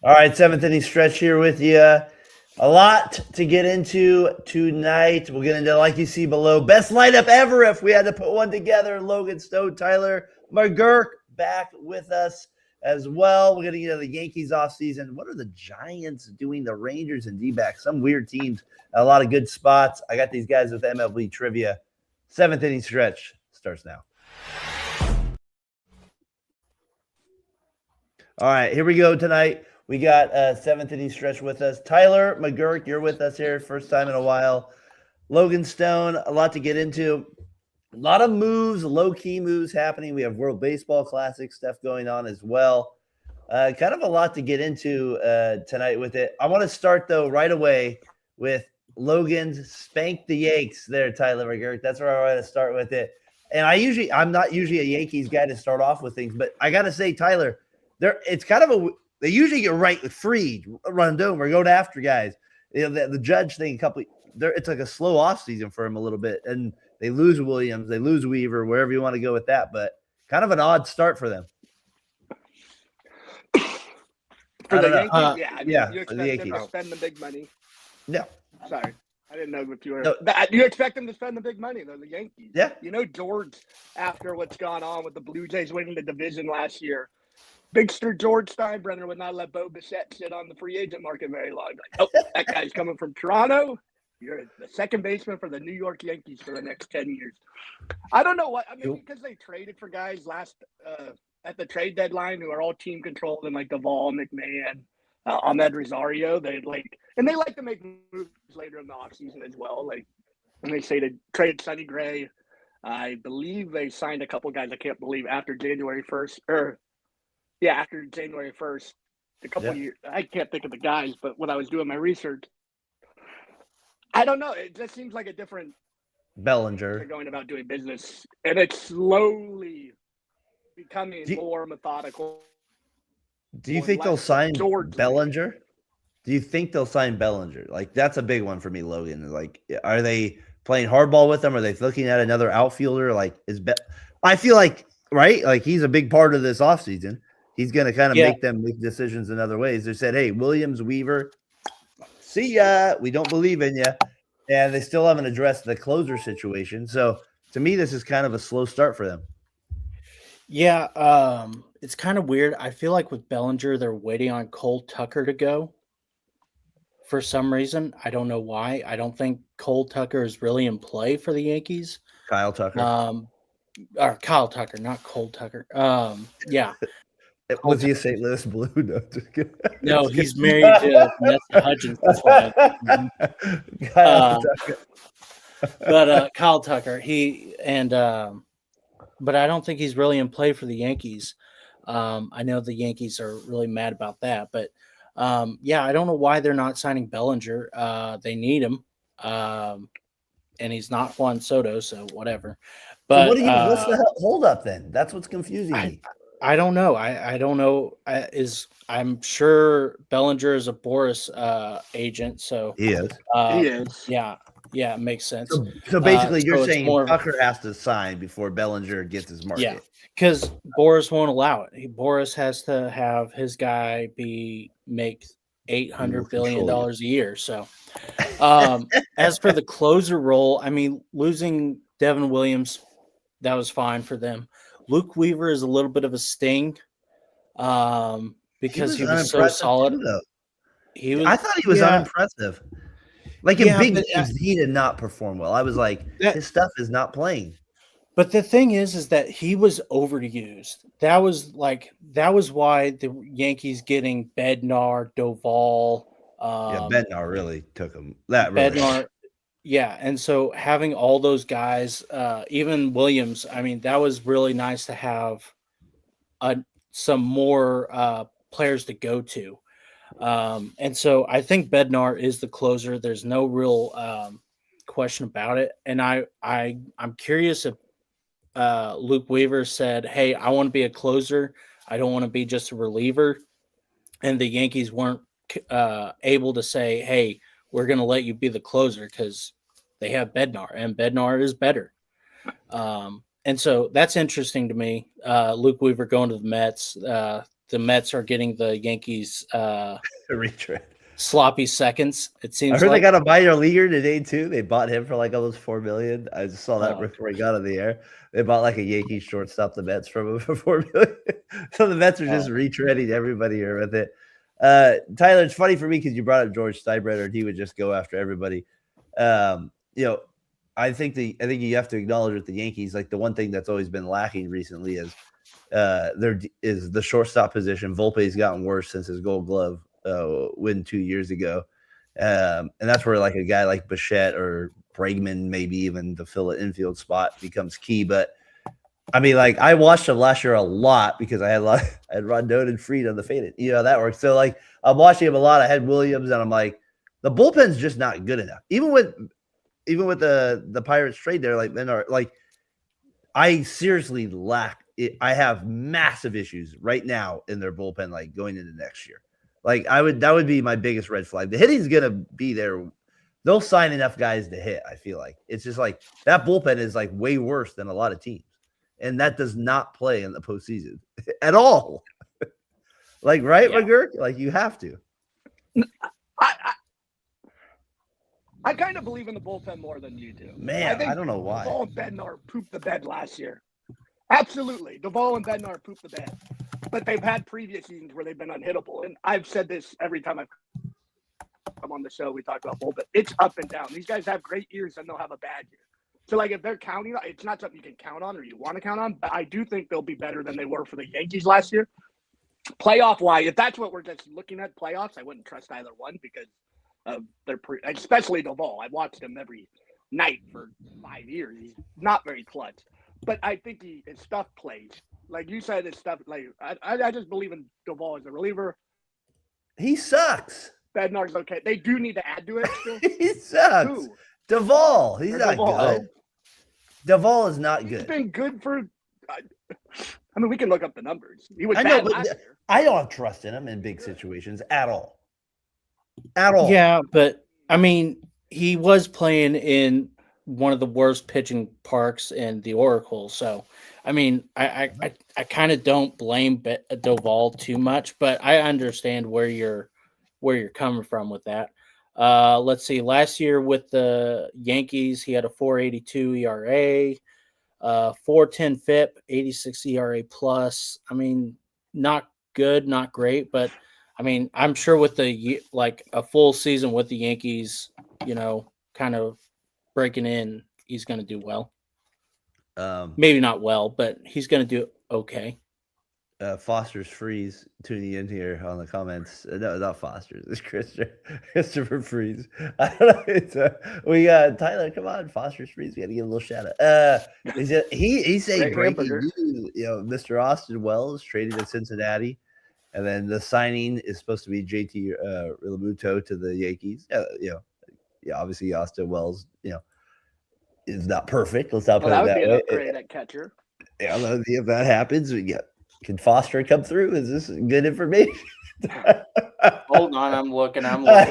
All right, seventh inning stretch here with you. A lot to get into tonight. We'll get into, like you see below, best lineup ever if we had to put one together. Logan Stone, Tyler McGurk back with us as well. We're going to get into the Yankees offseason. What are the Giants doing? The Rangers and D-backs, some weird teams, a lot of good spots. I got these guys with MLB trivia. Seventh inning stretch starts now. All right, here we go tonight. We got a seventh inning stretch with us. Tyler McGurk, you're with us here, first time in a while. Logan Stone, a lot to get into. A lot of moves, low-key moves happening. We have World Baseball Classic stuff going on as well. Kind of a lot to get into tonight with it. I want to start, though, right away with Logan's Spank the Yanks there, Tyler McGurk. That's where I want to start with it. And I'm not usually a Yankees guy to start off with things, but I got to say, Tyler, it's kind of they usually get right with Freed, Rondon, or going after guys. You know, the Judge thing, it's like a slow offseason for him a little bit. And they lose Williams, they lose Weaver, wherever you want to go with that. But kind of an odd start for them. For the Yankees? You expect them to spend the big money. No. Sorry. I didn't know if you were. No. You expect them to spend the big money, though, the Yankees. Yeah. You know, George, after what's gone on with the Blue Jays winning the division last year, Bigster George Steinbrenner would not let Bo Bichette sit on the free agent market very long. Like, oh, that guy's coming from Toronto. You're the second baseman for the New York Yankees for the next 10 years. I don't know what. I mean, because they traded for guys at the trade deadline who are all team controlled, and like Duvall, McMahon, Ahmed Rosario. They like to make moves later in the offseason as well. Like, when they say to trade Sonny Gray, I believe they signed a couple guys. I can't believe after January 1st after January 1st, a couple years. I can't think of the guys, but when I was doing my research, I don't know. It just seems like a different Bellinger. They're going about doing business, and it's slowly becoming more methodical. Do you think they'll sign Bellinger? Do you think they'll sign Bellinger? Like, that's a big one for me, Logan. Like, are they playing hardball with them? Are they looking at another outfielder? Like, I feel like, right? Like, he's a big part of this offseason. He's going to kind of make them make decisions in other ways. They said, hey, Williams, Weaver, see ya. We don't believe in you. And they still haven't addressed the closer situation. So, to me, this is kind of a slow start for them. Yeah, it's kind of weird. I feel like with Bellinger, they're waiting on Cole Tucker to go for some reason. I don't know why. I don't think Cole Tucker is really in play for the Yankees. Kyle Tucker. Or Kyle Tucker, not Cole Tucker. Yeah. Was he a St. Louis Blue? No, he's married to Vanessa Hudgens. That's why. But Kyle Tucker, but I don't think he's really in play for the Yankees. I know the Yankees are really mad about that, but I don't know why they're not signing Bellinger. They need him, and he's not Juan Soto, so whatever. But what's the hold up then? That's what's confusing me. I don't know. I don't know. I'm sure Bellinger is a Boris agent, so he is. He is. Yeah, it makes sense. So basically, you're saying Tucker has to sign before Bellinger gets his market. Yeah, because Boris won't allow it. Boris has to have his guy make $800 billion a year. So, as for the closer role, I mean, losing Devin Williams, that was fine for them. Luke Weaver is a little bit of a sting because he was so solid. I thought he was unimpressive. Like in big games, he did not perform well. I was like, his stuff is not playing. But the thing is that he was overused. That was why the Yankees getting Bednar, Doval. Bednar really took him. Bednar. Yeah, and so having all those guys, even Williams, I mean, that was really nice to have some more players to go to. And so I think Bednar is the closer. There's no real question about it. And I'm curious if Luke Weaver said, hey, I want to be a closer. I don't want to be just a reliever. And the Yankees weren't able to say, hey, we're going to let you be the closer because they have Bednar, and Bednar is better. And so that's interesting to me. Luke Weaver going to the Mets. the Mets are getting the Yankees Retread. sloppy seconds. It I seems heard like they got a minor leaguer today too. They bought him for like almost $4 million. I just saw that Oh. before he got on the air. They bought like a Yankees shortstop, the Mets, from him for $4 million. So the Mets are just retreading everybody here with it. Tyler, it's funny for me because you brought up George Steinbrenner and he would just go after everybody. I think you have to acknowledge with the Yankees, like the one thing that's always been lacking recently is there is the shortstop position. Volpe's gotten worse since his Gold Glove win 2 years ago. And that's where like a guy like Bichette or Bregman, maybe even to fill an infield spot, becomes key. But I mean, like I watched him last year a lot because I had Rondon and Fried on the faded. You know, that works. So like I'm watching him a lot. I had Williams, and I'm like, the bullpen's just not good enough. Even with the Pirates trade there, like I seriously lack it. I have massive issues right now in their bullpen, like going into next year. Like that would be my biggest red flag. The hitting's gonna be there. They'll sign enough guys to hit. I feel like it's just like that bullpen is like way worse than a lot of teams, and that does not play in the postseason at all. Like, right, Yeah. McGurk? Like you have to. I kind of believe in the bullpen more than you do. Man, I don't know why. Duvall and Bednar pooped the bed last year. Absolutely. Duvall and Bednar pooped the bed. But they've had previous seasons where they've been unhittable. And I've said this every time I've come on the show, we talk about bullpen. It's up and down. These guys have great years and they'll have a bad year. So, like, if they're counting, it's not something you can count on or you want to count on, but I do think they'll be better than they were for the Yankees last year. Playoff-wise, if that's what we're just looking at, playoffs, I wouldn't trust either one because of their especially Duvall. I've watched him every night for 5 years. He's not very clutch. But I think his stuff plays. Like you said, his stuff, like, I just believe in Duvall as a reliever. He sucks. Bednar's okay. They do need to add to it still. He sucks. Who? Duvall. He's Or not Duvall. good. Duvall is not He's good. been good for I mean, we can look up the numbers. He was I know, bad but last year. I don't have trust in him in big situations at all. At all. Yeah, but I mean, he was playing in one of the worst pitching parks in the Oracle. So, I mean, I kind of don't blame Duvall too much, but I understand where you're coming from with that. Let's see. Last year with the Yankees, he had a 4.82 ERA, 4.10 FIP, 86 ERA plus. I mean, not good, not great, but I mean, I'm sure with a full season with the Yankees, kind of breaking in, he's going to do well. Maybe not well, but he's going to do okay. Foster's Freeze tuning in here on the comments. No, not Foster's. It's Christopher Freeze. I don't know. We got Tyler. Come on, Foster's Freeze. We got to give a little shout out. He's saying breaking news. Mr. Austin Wells traded to Cincinnati, and then the signing is supposed to be JT Realmuto to the Yankees. Obviously Austin Wells, is not perfect. Let's not put it that way. That would be an upgrade at catcher. Yeah, if that happens, can Foster come through? Is this good information? Hold on, I'm looking. What's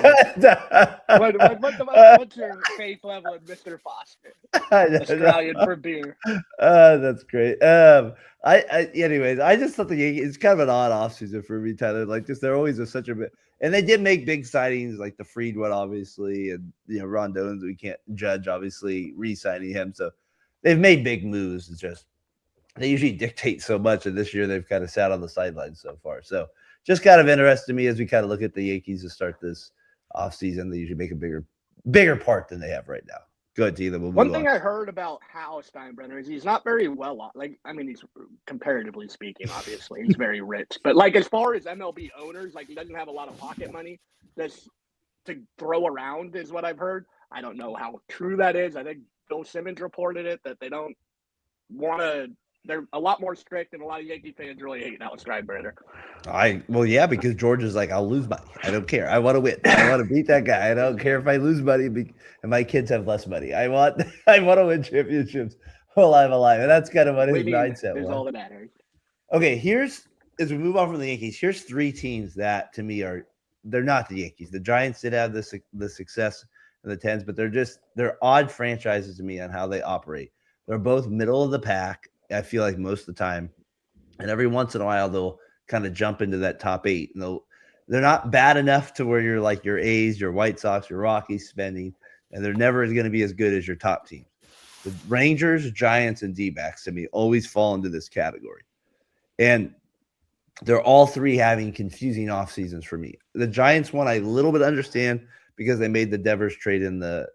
your faith level in Mr. Foster? Australian for beer. That's great. Anyways, I just thought the Yankees, it's kind of an odd offseason for me, Tyler. Like, just they're always such a bit, and they did make big signings like the Fried one, obviously, and Rondon's we can't judge, obviously, re-signing him. So they've made big moves. It's just they usually dictate so much, and this year they've kind of sat on the sidelines so far. So just kind of interesting to me as we kind of look at the Yankees to start this offseason. They usually make a bigger part than they have right now. Good to them. One thing I heard about Hal Steinbrenner is he's not very well off. Like, I mean, he's comparatively speaking, obviously, he's very rich. But like, as far as MLB owners, like, he doesn't have a lot of pocket money that's to throw around, is what I've heard. I don't know how true that is. I think Bill Simmons reported it that they don't want to. They're a lot more strict, and a lot of Yankee fans really hate Hal Steinbrenner. Because George is like, I'll lose money. I don't care. I want to win. I want to beat that guy. I don't care if I lose money and my kids have less money. I want to win championships while I'm alive. And that's kind of what his mindset was. All that matters. Okay, as we move on from the Yankees, here's three teams that to me they're not the Yankees. The Giants did have the success in the 10s, but they're odd franchises to me on how they operate. They're both middle of the pack. I feel like most of the time, and every once in a while they'll kind of jump into that top 8. And they're not bad enough to where you're like your A's, your White Sox, your Rockies spending, and they're never going to be as good as your top teams. The Rangers, Giants, and D-backs to me always fall into this category. And they're all three having confusing off seasons for me. The Giants one I a little bit understand because they made the Devers trade in the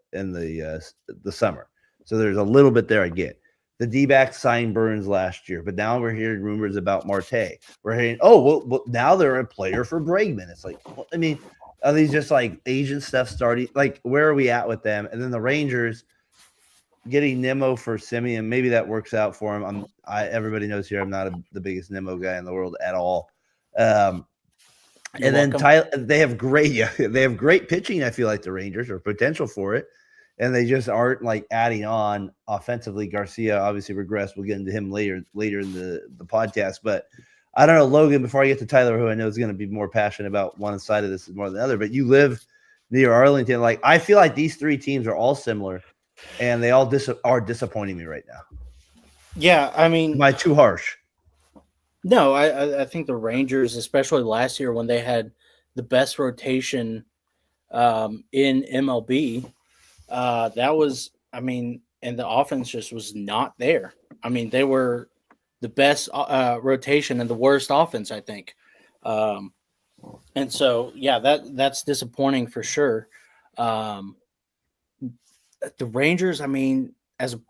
summer. So there's a little bit there I get. The D-backs signed Burns last year, but now we're hearing rumors about Marte. We're hearing, well, now they're a player for Bregman. It's like, I mean, are these just like agent stuff starting? Like, where are we at with them? And then the Rangers getting Nimmo for Simeon, maybe that works out for him. Everybody knows here I'm not the biggest Nimmo guy in the world at all. And then they have great pitching. I feel like the Rangers or potential for it, and they just aren't like adding on offensively. Garcia obviously regressed. We'll get into him later in the podcast, but I don't know, Logan. Before I get to Tyler, who I know is going to be more passionate about one side of this more than the other, but you live near Arlington. Like, I feel like these three teams are all similar. And they all are disappointing me right now. Yeah, I mean, am I too harsh? No, I think the Rangers, especially last year when they had the best rotation in MLB, that was, I mean, and the offense just was not there. I mean, they were the best rotation and the worst offense, I think. And so, yeah, that's disappointing for sure. The Rangers, I mean, as a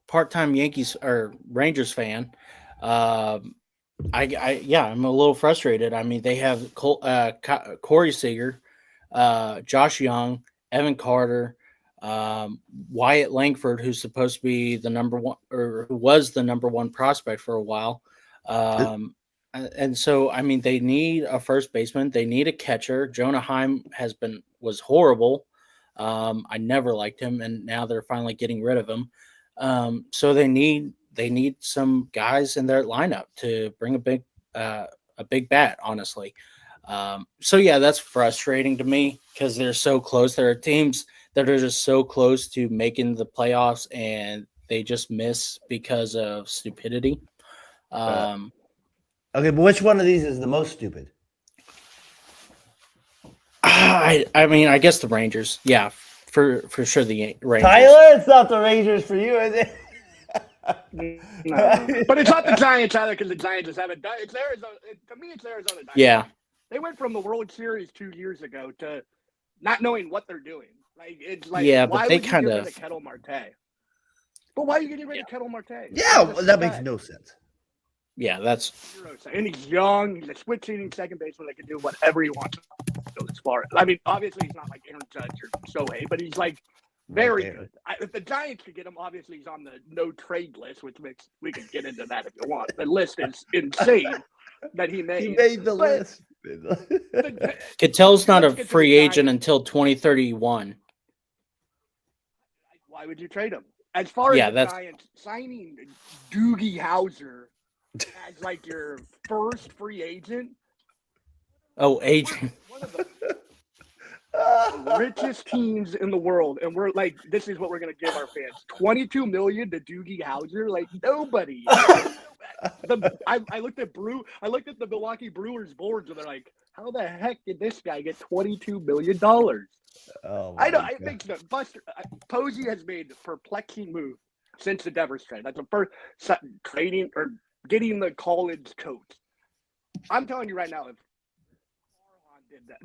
part-time Yankees or Rangers fan, I'm a little frustrated. I mean, they have Corey Seager, Josh Young, Evan Carter, Wyatt Langford, who's supposed to be the number one or who was the number one prospect for a while. And so, I mean, they need a first baseman. They need a catcher. Jonah Heim was horrible. I never liked him, and now they're finally getting rid of him. So they need some guys in their lineup to bring a big bat, honestly. So yeah, that's frustrating to me because they're so close. There are teams that are just so close to making the playoffs, and they just miss because of stupidity. Okay, but which one of these is the most stupid? I mean, I guess the Rangers. Yeah, for sure the Rangers. Tyler, it's not the Rangers for you, is it? No. But it's not the Giants either because the Giants just haven't done it. It's Arizona. To me, it's Arizona. Yeah. They went from the World Series 2 years ago to not knowing what they're doing. Like, it's like, yeah, but why they would you kind get of rid of Kettle Marte? But why are you getting rid of Kettle Marte? Yeah, that makes no sense. Yeah, that's and he's young. He's a switch-hitting second baseman that can do whatever he wants. As far, I mean, obviously he's not like Aaron Judge or Shohei, but he's like very good. If the Giants could get him, obviously he's on the no trade list, which makes we can get into that if you want. The list is insane that he made. He made the list. Ketel's not a free agent until 2031. Why would you trade him? As far as the Giants signing Doogie Howser as like your first free agent. Oh, agent. One of the richest teams in the world, and we're like, this is what we're gonna give our fans: $22 million to Doogie Howser. Like nobody. I looked at the Milwaukee Brewers boards, and they're like, how the heck did this guy get $22 million? Oh, I think Buster Posey has made a perplexing move since the Devers trade. That's the first trading or getting the college coach. I'm telling you right now, if Farhan did that,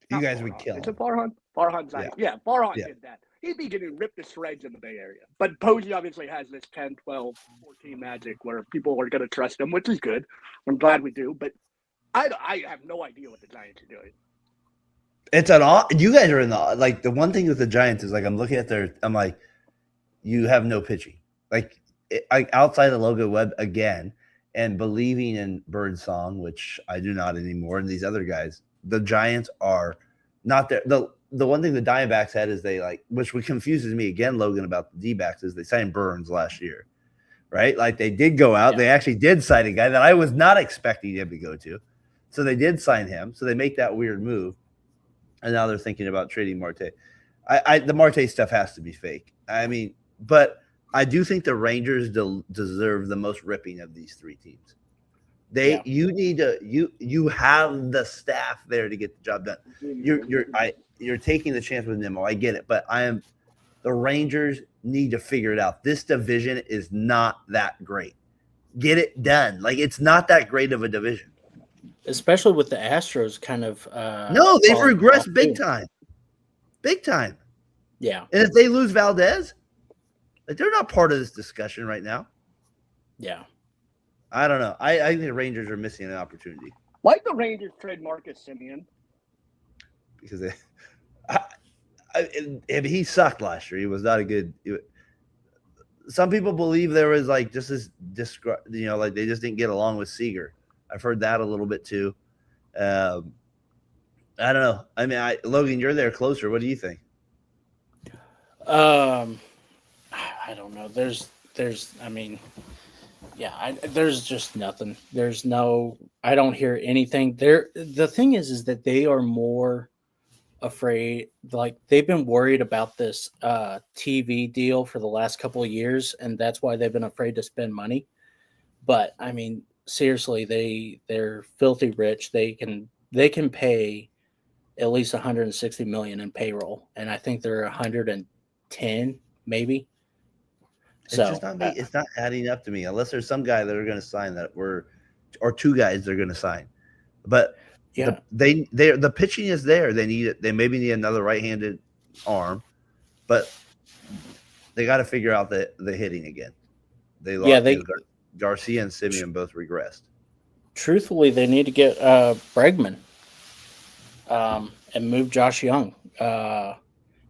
you guys would kill him. Is it Farhan? Farhan's Farhan did that. He'd be getting ripped to shreds in the Bay Area. But Posey obviously has this 10, 12, 14 magic where people are going to trust him, which is good. I'm glad we do. But I have no idea what the Giants are doing. It's you guys are in the one thing with the Giants is like I'm looking at I'm like, you have no pitching. Like outside of Logan Webb again and believing in Birdsong, which I do not anymore, and these other guys, the Giants are not there. The one thing the Diamondbacks had is which confuses me again, Logan, about the D-backs is they signed Burns last year, right? Like they did go out. Yeah. They actually did sign a guy that I was not expecting him to go to. So they did sign him. So they make that weird move. And now they're thinking about trading Marte. The Marte stuff has to be fake. I mean, but I do think the Rangers deserve the most ripping of these three teams. Yeah. You have the staff there to get the job done. You're taking the chance with Nimmo. I get it, but the Rangers need to figure it out. This division is not that great. Get it done. Like, it's not that great of a division. Especially with the Astros kind of No, they've falling off regressed big too. time. Big time. Yeah. And if they lose Valdez, like, they're not part of this discussion right now. Yeah. I don't know. I think the Rangers are missing an opportunity Why'd the Rangers trade Marcus Semien? because he sucked last year. He was not a good. Some people believe there was like just this, like they just didn't get along with Seager. I've heard that a little bit too. I don't know. I mean, Logan, you're there closer. What do you think? I don't know. There's there's just nothing. I don't hear anything. The thing is that they are more afraid, like they've been worried about this TV deal for the last couple of years, and that's why they've been afraid to spend money. But I mean, seriously, they're filthy rich. They can pay at least 160 million in payroll, and I think they're 110 maybe. So It's just not me. It's not adding up to me unless there's some guy that are going to sign or two guys they're going to sign. But yeah, the pitching is there. They need it. They maybe need another right-handed arm, but they got to figure out the hitting again. They lost. Garcia and Simeon both regressed. Truthfully, they need to get Bregman and move Josh Young.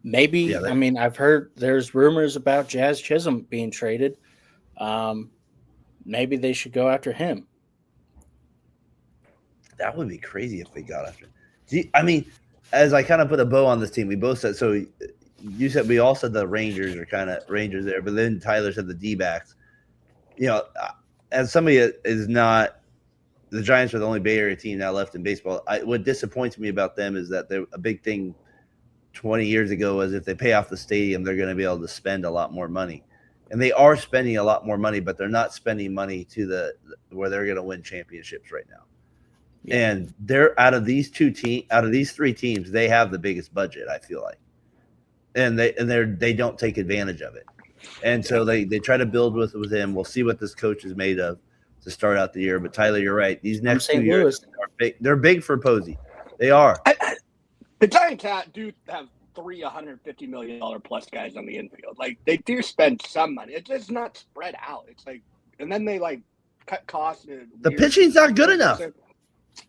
Maybe, Yeah, I mean, I've heard there's rumors about Jazz Chisholm being traded. Maybe they should go after him. That would be crazy if they got after. I mean, as I kind of put a bow on this team, we both said, so you said, we all said the Rangers are kind of Rangers there, but then Tyler said the D-backs. You know, as somebody that is not, the Giants are the only Bay Area team now left in baseball. What disappoints me about them is that a big thing 20 years ago was if they pay off the stadium, they're going to be able to spend a lot more money. And they are spending a lot more money, but they're not spending money to where they're going to win championships right now. Yeah. And they're out of these three teams, they have the biggest budget, I feel like. And they don't take advantage of it. And so they try to build with him. We'll see what this coach is made of to start out the year. But Tyler, you're right. These next 2 years are big. They're big for Posey. They are. The Giants do have three $150 million plus guys on the infield. Like, they do spend some money. It's just not spread out. It's like, and then they like cut costs. The pitching's not good enough.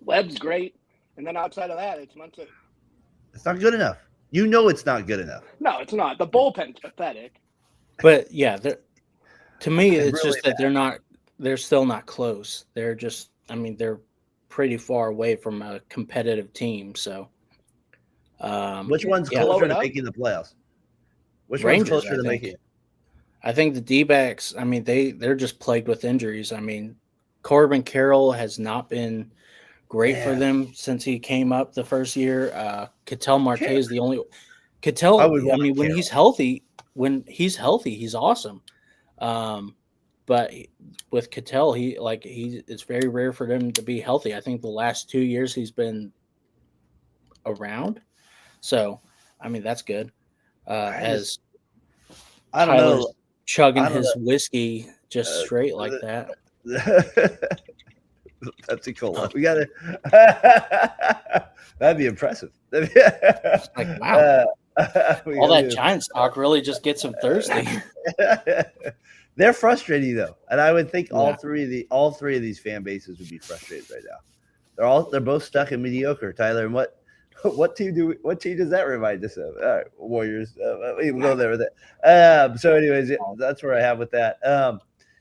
Webb's great, and then outside of that, it's not good enough. You know, it's not good enough. No, it's not. The bullpen's pathetic. But yeah, to me, it's really just that they're still not close. They're just, I mean, they're pretty far away from a competitive team. So, which one's closer to making the playoffs? Which Rangers, one's closer to making it? I think the D-backs, I mean, they're just plagued with injuries. I mean, Corbin Carroll has not been great for them since he came up the first year. Ketel Marte is the only – Ketel, I mean, when he's healthy, he's awesome. But with Ketel, it's very rare for them to be healthy. I think the last 2 years he's been around. So, I mean, that's good. As I don't Tyler's know. chugging his whiskey just straight like that. Pepsi Cola. We got to. That'd be impressive. Like, wow. All that Giants talk really just gets them thirsty. They're frustrating though, and I would think all three of these fan bases would be frustrated right now. They're both stuck in mediocre. Tyler, and what team does that remind us of? All right, Warriors. We can go there with it. So, anyways, that's where I have with that.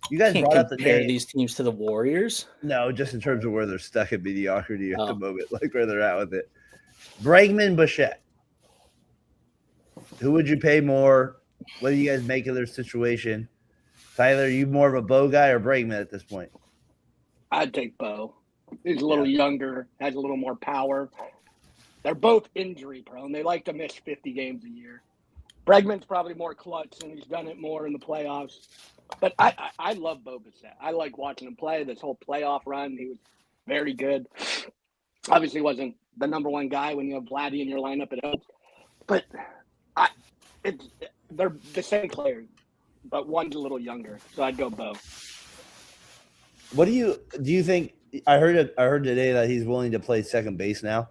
You guys can't brought up compare these teams to the Warriors. No, just in terms of where they're stuck in mediocrity at the moment, like where they're at with it. Bregman, Bichette. Who would you pay more? What do you guys make of their situation? Tyler, are you more of a Bo guy or Bregman at this point? I'd take Bo. He's a little younger, has a little more power. They're both injury prone. They like to miss 50 games a year. Bregman's probably more clutch, and he's done it more in the playoffs. But I love Bo Bichette. I like watching him play. This whole playoff run, he was very good. Obviously, wasn't the number one guy when you have Vladdy in your lineup at home. But they're the same player, but one's a little younger. So I'd go Bo. What do you think? I heard today that he's willing to play second base now.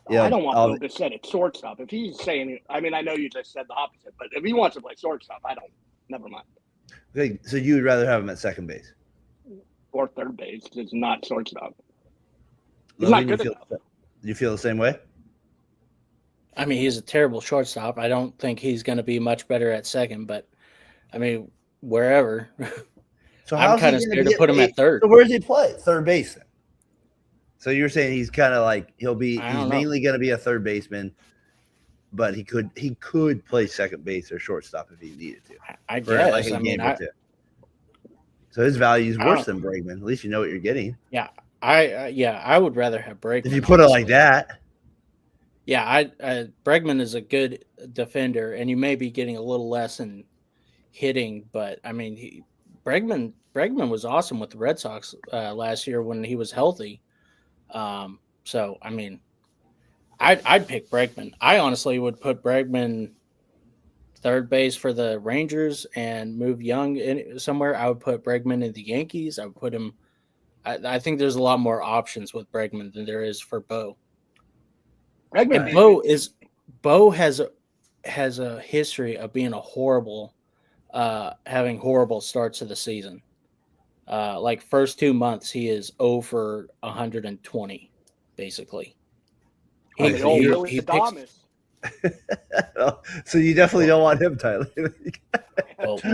Yeah, I don't want Bo Bichette at shortstop. If he's saying, I mean, I know you just said the opposite, but if he wants to play shortstop, never mind. Okay, so you would rather have him at second base Or third base. It's not shortstop. He's Logan, not good enough. Do you feel the same way? I mean, he's a terrible shortstop. I don't think he's going to be much better at second, but I mean, wherever. So I'm kind of scared to put him at third. So where does he play? Third base then. So you're saying he's kind of like he's mainly going to be a third baseman, but he could play second base or shortstop if he needed to. I guess. Like so his value is worse than Bregman. At least you know what you're getting. Yeah, I would rather have Bregman. If you put it like that. Yeah, Bregman is a good defender, and you may be getting a little less in hitting, but I mean, Bregman was awesome with the Red Sox last year when he was healthy. So I mean, I'd pick Bregman. I honestly would put Bregman third base for the Rangers and move Young in somewhere. I would put Bregman in the Yankees. I would put him. I think there's a lot more options with Bregman than there is for Bo. Bregman, Bo has a history of being having horrible starts to the season. Like first 2 months, he is over 120, basically. He picks, so you definitely don't want him, Tyler. I don't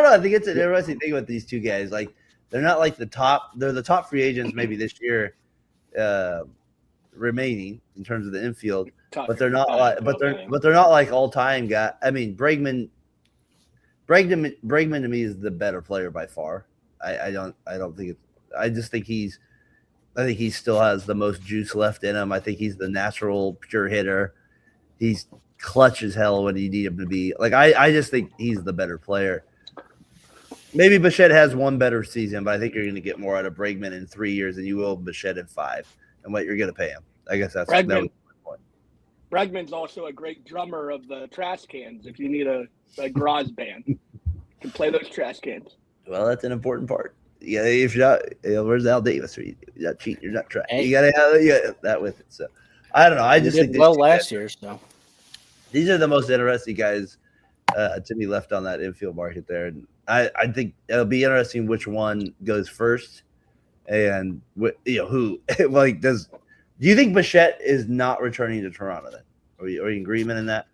know. I think it's an interesting thing with these two guys. Like they're not like the top. They're the top free agents maybe this year, remaining in terms of the infield. But they're not like. But they're not like all time guy. I mean, Bregman to me is the better player by far. I don't think it's. I just think I think he still has the most juice left in him. I think he's the natural pure hitter. He's clutch as hell when you need him to be. Like I just think he's the better player. Maybe Bichette has one better season, but I think you're going to get more out of Bregman in 3 years than you will Bichette in 5, and what you're going to pay him. I guess that was my point. Bregman's also a great drummer of the trash cans. If you need a garage band, you can play those trash cans. Well, that's an important part. Yeah, if you're not, where's Al Davis? You're not cheating. You're not trying. Hey. You got to have that with it. So I don't know. I just think last year. So these are the most interesting guys to be left on that infield market there. And I think it'll be interesting which one goes first, and who like does. Do you think Bichette is not returning to Toronto then? Are you in agreement in that?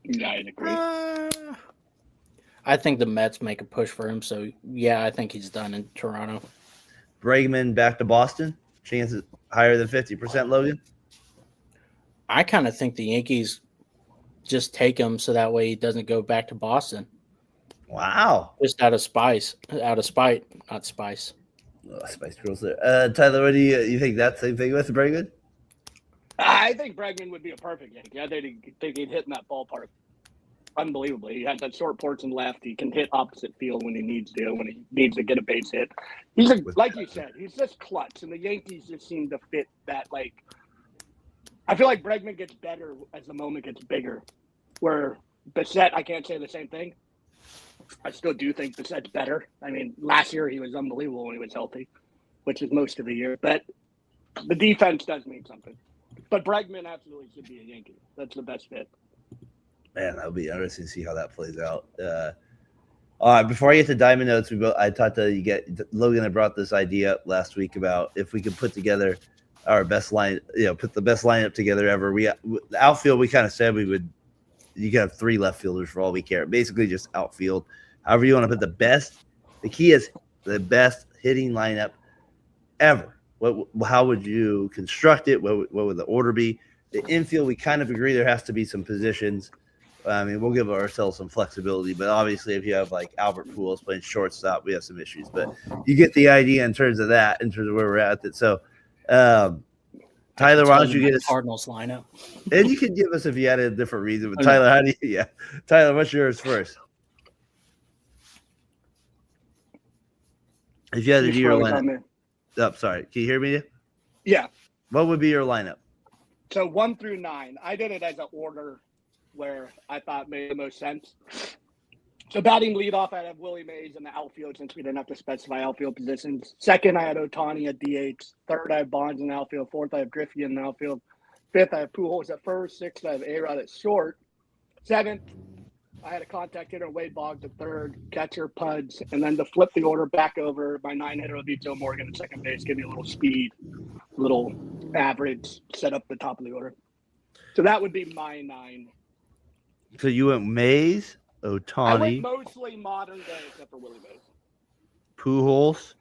Yeah, I'd agree. I think the Mets make a push for him. So, yeah, I think he's done in Toronto. Bregman back to Boston? Chances higher than 50%, Logan? I kind of think the Yankees just take him so that way he doesn't go back to Boston. Wow. Just out of spite, not spice. Oh, Spice Girls there. Tyler, what do you think that same thing with Bregman? I think Bregman would be a perfect Yankee. I think he'd hit in that ballpark unbelievably. He has that short porch and left. He can hit opposite field when he needs to get a base hit. He's like you said, he's just clutch, and the Yankees just seem to fit that. Like, I feel like Bregman gets better as the moment gets bigger. Where Bichette, I can't say the same thing. I still do think Bichette's better. I mean, last year he was unbelievable when he was healthy, which is most of the year. But the defense does mean something. But Bregman absolutely should be a Yankee. That's the best fit. Man, that'll be interesting to see how that plays out. All right, before I get to Diamond Notes, I talked to Logan had brought this idea up last week about if we could put together our best line, put the best lineup together ever. The outfield, we kind of said we would. You can have 3 left fielders for all we care. Basically, just outfield. However, you want to put the best. The key is the best hitting lineup ever. How would you construct it? What would the order be? The infield, we kind of agree there has to be some positions. I mean, we'll give ourselves some flexibility, but obviously, if you have like Albert Pujols playing shortstop, we have some issues. But you get the idea in terms of that, in terms of where we're at. So, I Tyler, why don't you my get us? Cardinals lineup? And you can give us if you had a different reason. But Oh, Tyler, no. how do you? Yeah, Tyler, what's yours first? If you had to You do your froze on lineup, me. sorry, can you hear me? Yeah. What would be your lineup? So 1 through 9. I did it as an order where I thought made the most sense. So batting leadoff, I have Willie Mays in the outfield since we didn't have to specify outfield positions. Second, I had Ohtani at DH. Third, I have Bonds in the outfield. Fourth, I have Griffey in the outfield. Fifth, I have Pujols at first. Sixth, I have A-Rod at short. Seventh, I had a contact hitter, Wade Boggs at third, catcher, Pudge. And then to flip the order back over, my 9 hitter would be Joe Morgan at second base, give me a little speed, little average, set up the top of the order. So that would be my 9. So you went Mays, I went Ohtani, mostly modern day except for Willie Mays. Pujols,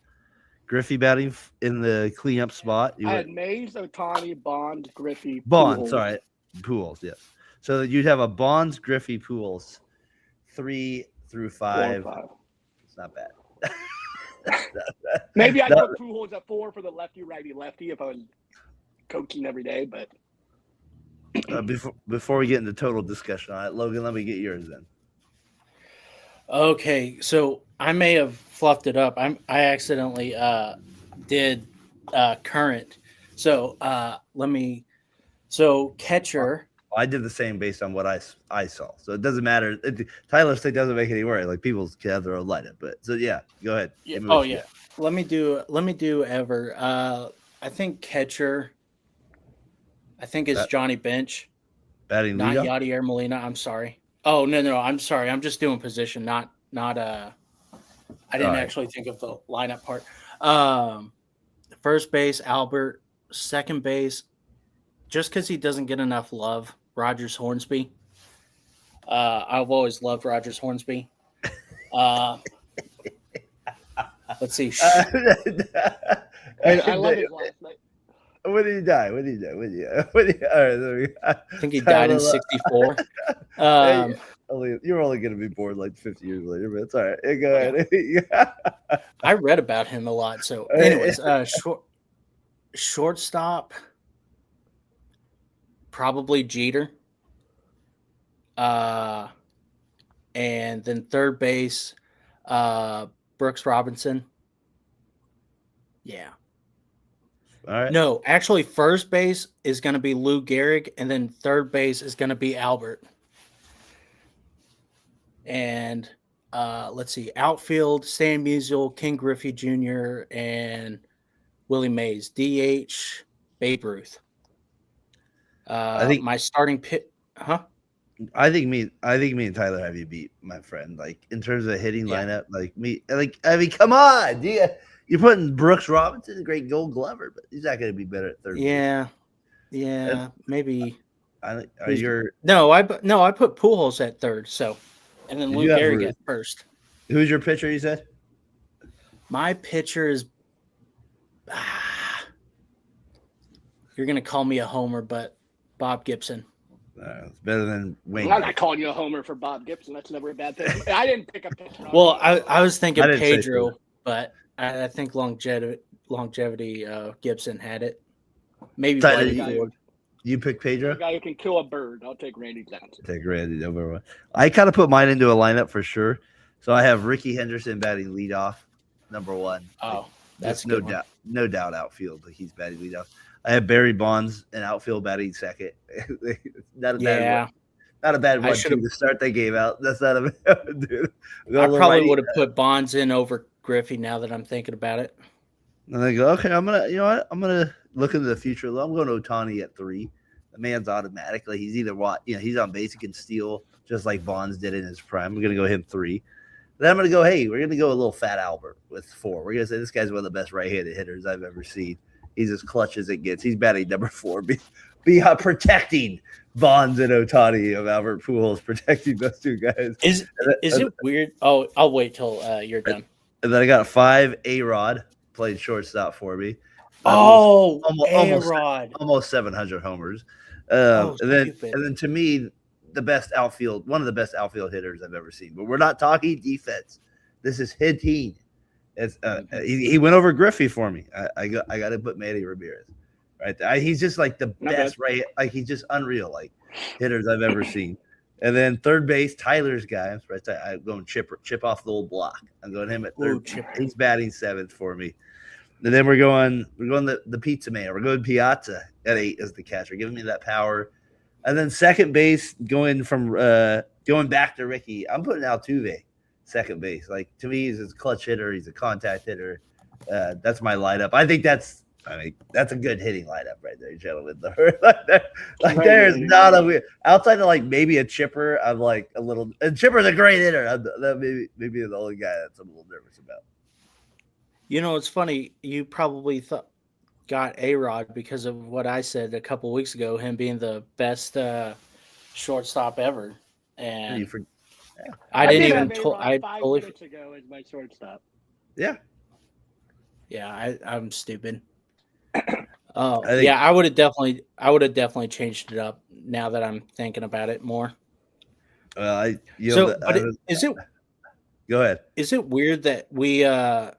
Griffey batting in the cleanup spot. You I went had Mays, Ohtani, Bonds, Griffey, Bonds. Pujols. Sorry, Pujols. Yes. So you'd have a Bonds, Griffey, Pujols, 3 through 5. 4 or 5. It's not bad. Maybe I'd No. put Pujols at 4 for the lefty, righty, lefty if I was coaching every day. But Before we get into total discussion on it, Logan, let me get yours then. Okay, so I may have fluffed it up. I accidentally did current. So So catcher. I did the same based on what I saw. So it doesn't matter. Tyler's thing doesn't make any worry. Like people can have their own lineup. But so yeah, go ahead. Yeah. Give me Oh what you yeah. Let me do ever. I think catcher. I think it's Johnny Bench, got. Batting not leadoff. Yadier Molina. I'm sorry. Oh no, I'm sorry. I'm just doing position, not. I didn't All right. actually think of the lineup part. First base, Albert. Second base, just because he doesn't get enough love, Rogers Hornsby. I've always loved Rogers Hornsby. Let's see. I love his last night. When did he die? When did he die? All right, there we go. I think he died in '64. You're only going to be born like 50 years later, but it's all right. Go ahead. I read about him a lot. So, anyways, shortstop, probably Jeter. And then third base, Brooks Robinson. Yeah. All right. No, actually, first base is going to be Lou Gehrig, and then third base is going to be Albert. And let's see, outfield, Stan Musial, King Griffey Jr., and Willie Mays. DH, Babe Ruth. I think my starting pit, huh? I think me and Tyler have you beat, my friend. Like in terms of hitting lineup, come on, you're putting Brooks Robinson, a great Gold Glover, but he's not going to be better at third. Yeah, maybe. I put Pujols at third, so, and then Lou Gehrig at first. Who's your pitcher? You said my pitcher is. You're going to call me a homer, but Bob Gibson. It's better than Wayne. I'm not calling you a homer for Bob Gibson. That's never a bad thing. I didn't pick a pitcher. Well, I was thinking I didn't say Pedro, so. but I think longevity Gibson had it. Maybe Tyler, Buddy Ford. You pick Pedro? The guy who can kill a bird. I'll take Randy Johnson. Take Randy over one. I kind of put mine into a lineup for sure. So I have Ricky Henderson batting leadoff, number 1. Oh, that's no doubt, no doubt outfield. Like he's batting leadoff. I have Barry Bonds in outfield batting second. Not a bad one to start that game out. That's not a bad dude. I probably would have put Bonds in over Griffey now that I'm thinking about it. And they go, okay, I'm gonna look into the future. I'm going Ohtani at 3. The man's automatically he's either he's on base, he can steal just like Bonds did in his prime. We're gonna go him 3. Then I'm gonna go, we're gonna go a little fat Albert with 4. We're gonna say this guy's one of the best right-handed hitters I've ever seen. He's as clutch as it gets. He's batting number 4. Be protecting Bonds and Ohtani of Albert Pujols, protecting those two guys. Is it weird? Oh, I'll wait till you're done. And then I got 5 A-Rod played shortstop for me. A-Rod. Almost 700 homers. And then to me, one of the best outfield hitters I've ever seen. But we're not talking defense. This is hitting. It's he went over Griffey for me. I got to put Manny Ramirez. right there. He's just like the Not best right. Like he's just unreal, like hitters I've ever seen. And then third base, Tyler's guy. I'm going chip off the old block. I'm going him at third. He's batting 7th for me. And then we're going the pizza man. We're going Piazza at 8 as the catcher, giving me that power. And then second base, going back to Ricky. I'm putting Altuve second base. Like to me, he's a clutch hitter. He's a contact hitter. That's my lineup. I think that's a good hitting lineup right there, gentlemen. There's not a weird outside of like maybe a Chipper. I'm like a little. And Chipper's a great hitter. That maybe the only guy that's I'm a little nervous about. You know, it's funny. You probably got A-Rod because of what I said a couple weeks ago, him being the best shortstop ever. And I didn't even told. I 5 totally minutes ago as my shortstop. Yeah. Yeah, I'm stupid. I would have definitely changed it up now that I'm thinking about it more. Well, is it? Go ahead. Is it weird that we're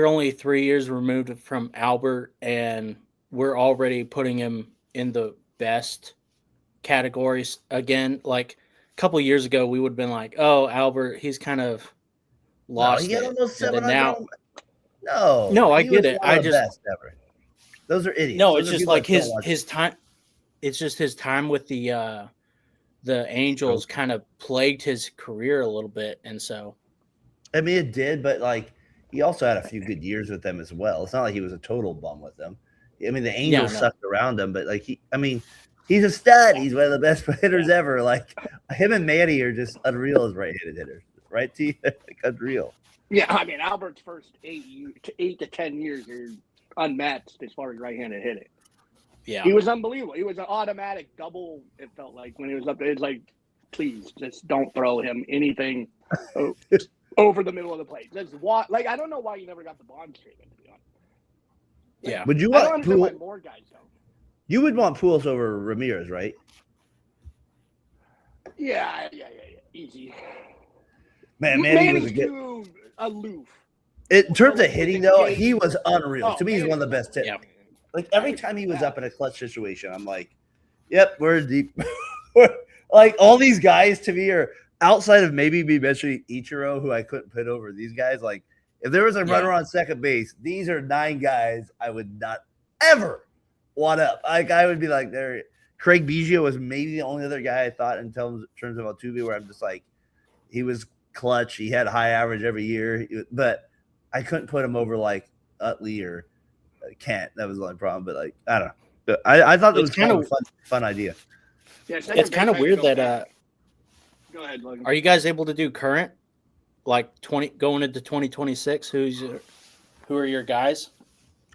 only 3 years removed from Albert and we're already putting him in the best categories again? Like a couple of years ago, we would have been like, "Oh, Albert, he's kind of lost." He had almost 700. Now, no, I get it. I just best ever. Those are idiots. No, it's just like his time. It's just his time with the Angels kind of plagued his career a little bit, and so. I mean, it did, but like he also had a few good years with them as well. It's not like he was a total bum with them. I mean, the Angels sucked around him, but like he's a stud. He's one of the best hitters ever. Like him and Manny are just unreal as right-handed hitters, right? T, like unreal. Yeah, I mean Albert's first 8 to 10 years are unmatched as far as right-handed hitting. Yeah, he was unbelievable. He was an automatic double. It felt like when he was up there, it's like, please just don't throw him anything over the middle of the plate. Just like I don't know why you never got the Bonds treatment. To be honest. Yeah, would you I don't want understand why more guys don't. You would want Pujols over Ramirez, right? Yeah, easy. Man, Manny was too aloof. In terms of hitting, though, he was unreal. To me, he's one of the best hitters. Yeah. Like every time he was up in a clutch situation, I'm like, "Yep, we're deep." Like all these guys to me are outside of maybe me mentioning Ichiro, who I couldn't put over these guys. Like if there was a runner on second base, these are 9 guys I would not ever want up. Like I would be like, there. Craig Biggio was maybe the only other guy I thought in terms of Altuve, where I'm just like, he was clutch. He had high average every year, but I couldn't put him over like Utley or Kent. That was the only problem. But like, I don't know. I thought that was kind of a fun idea. Yeah, it's kind of weird that. Go ahead, Logan. Are you guys able to do current, like going into 2026? Who are your guys?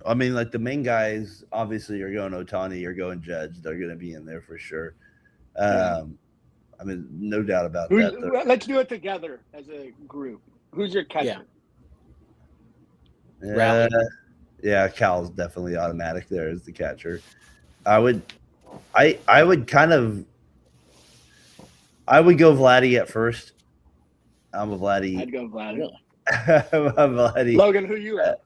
I mean, like the main guys, obviously, you're going Ohtani, you're going Judge. They're going to be in there for sure. I mean, no doubt about that. Let's do it together as a group. Who's your catcher? Yeah, Cal's definitely automatic there as the catcher. I would go Vladdy at first. I'm a Vladdy. I'd go Vladdy. I'm Vladdy. Logan, who you at?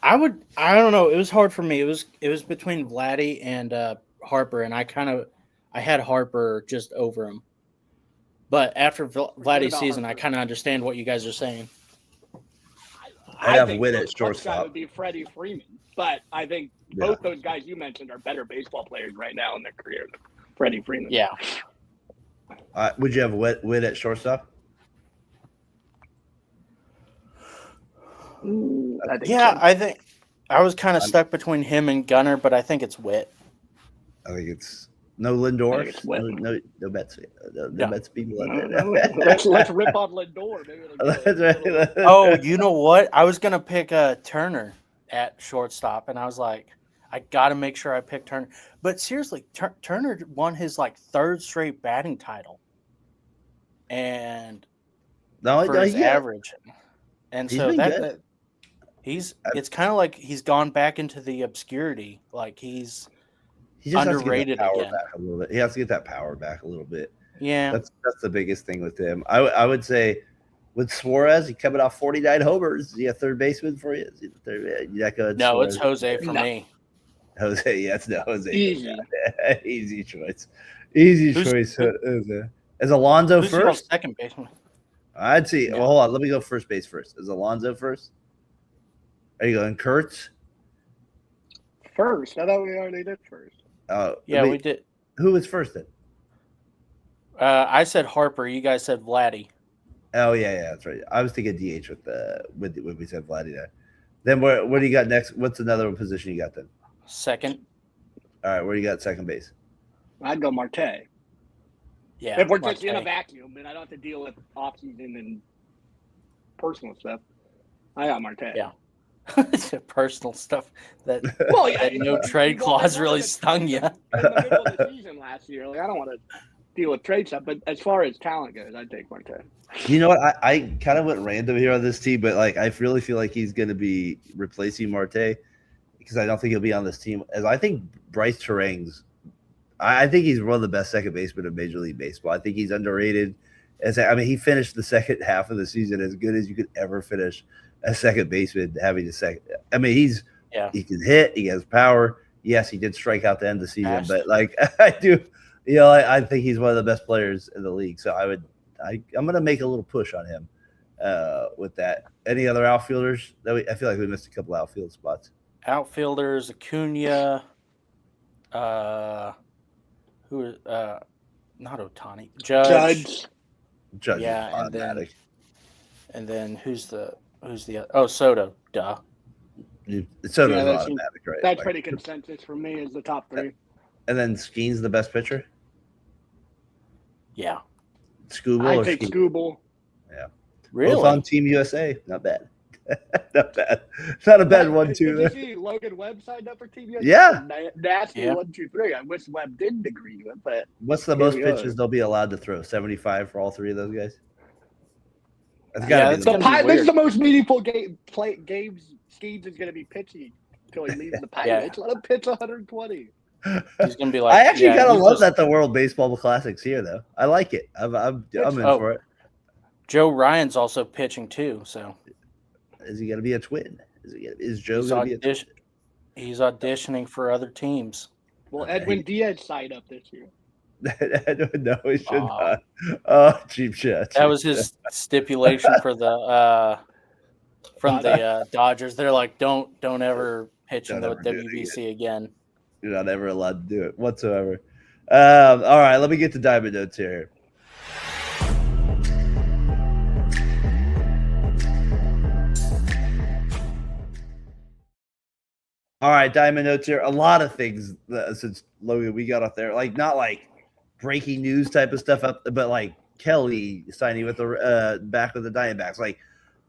I don't know. It was hard for me. It was between Vladdy and Harper, and I had Harper just over him. But after Vladdy's season, Harper. I kind of understand what you guys are saying. I'd have Witt at shortstop. Would be Freddie Freeman, but I think both those guys you mentioned are better baseball players right now in their career than Freddie Freeman. Yeah. Would you have Witt at shortstop? I think I was kind of stuck between him and Gunnar, but I think it's Witt. I think it's no Lindor. No bets. No bets people out there. Let's rip on Lindor. Maybe oh, you know what? I was gonna pick Turner at shortstop, and I was like, I got to make sure I pick Turner. But seriously, Turner won his like 3rd straight batting title, and his average, and so that it's kind of like he's gone back into the obscurity. Like he's underrated again. Back a little bit. He has to get that power back a little bit. Yeah, that's the biggest thing with him. I would say with Suarez. He coming off 49 homers. Is he a third baseman for you? Is he the third? You're not going No, Suarez. it's Jose for No. me. Jose. Yeah, it's no Jose. Easy. Easy choice. Easy choice. Jose. Is Alonso Who's your first? second baseman? I'd see. No. Well, hold on. Let me go first base first. Is Alonso first? Are you going Kurtz? First. I thought we already did first. Oh, Yeah, wait, we did. Who was first then? I said Harper. You guys said Vladdy. Oh yeah, that's right. I was thinking DH with when we said Vladdy there. Then what do you got next? What's another position you got then? Second. All right, where do you got second base? I'd go Marte. Yeah. If we're just in a Marte. vacuum and I don't have to deal with offseason and personal stuff, I got Marte. Yeah. It's personal stuff that, Well, yeah, that no trade clause really stung you. In the middle of the season last year, I don't want to deal with trade stuff. But as far as talent goes, I'd take Marte. You know what? I kind of went random here on this team, but I really feel like he's going to be replacing Marte because I don't think he'll be on this team. As I think Bryce Terang's, I think he's one of the best second basemen of Major League Baseball. I think he's underrated. He finished the second half of the season as good as you could ever finish a second baseman having a second. He can hit. He has power. Yes, he did strike out the end of the season, but I do, I think he's one of the best players in the league. So I'm going to make a little push on him with that. Any other outfielders? I feel like we missed a couple outfield spots. Outfielders, Acuna, not Ohtani, Judge. Yeah, and then who's the other? Oh, Soto, duh. Soto's automatic, right? That's pretty consensus for me as the top three. And then Skeen's the best pitcher? Yeah. Scooble? I take Scooble. Yeah. Really? Both on Team USA. Not bad. Not bad. Not a bad 1-2 Did you there. see Logan Webb signed up for Team USA? Yeah. Nasty Yeah. 1, 2, 3. I wish Webb didn't agree with it, but What's the most pitches they'll be allowed to throw? 75 for all three of those guys? That's Yeah, gotta that's be gonna be this weird. is the most meaningful games Skeens is going to be pitching until he leaves the Pirates. Let him pitch 120. He's gonna be like. I actually kind of he's love just- that the World Baseball Classic's here, though. I like it. I'm in for it. Joe Ryan's also pitching too, so Is he going to be a twin? Is Joe he's, going to be a twin? he's auditioning for other teams. Well, Edwin Diaz signed up this year. No, he should not. Oh, cheap shot. That was his stipulation for the from the Dodgers. They're like, don't ever pitch in the Don't ever do it WBC again. You're not ever allowed to do it whatsoever. All right, let me get to Diamond Notes here. All right, Diamond Notes here. A lot of things since Logan we got up there, not breaking news type of stuff up, but Kelly signing with the back with the Diamondbacks,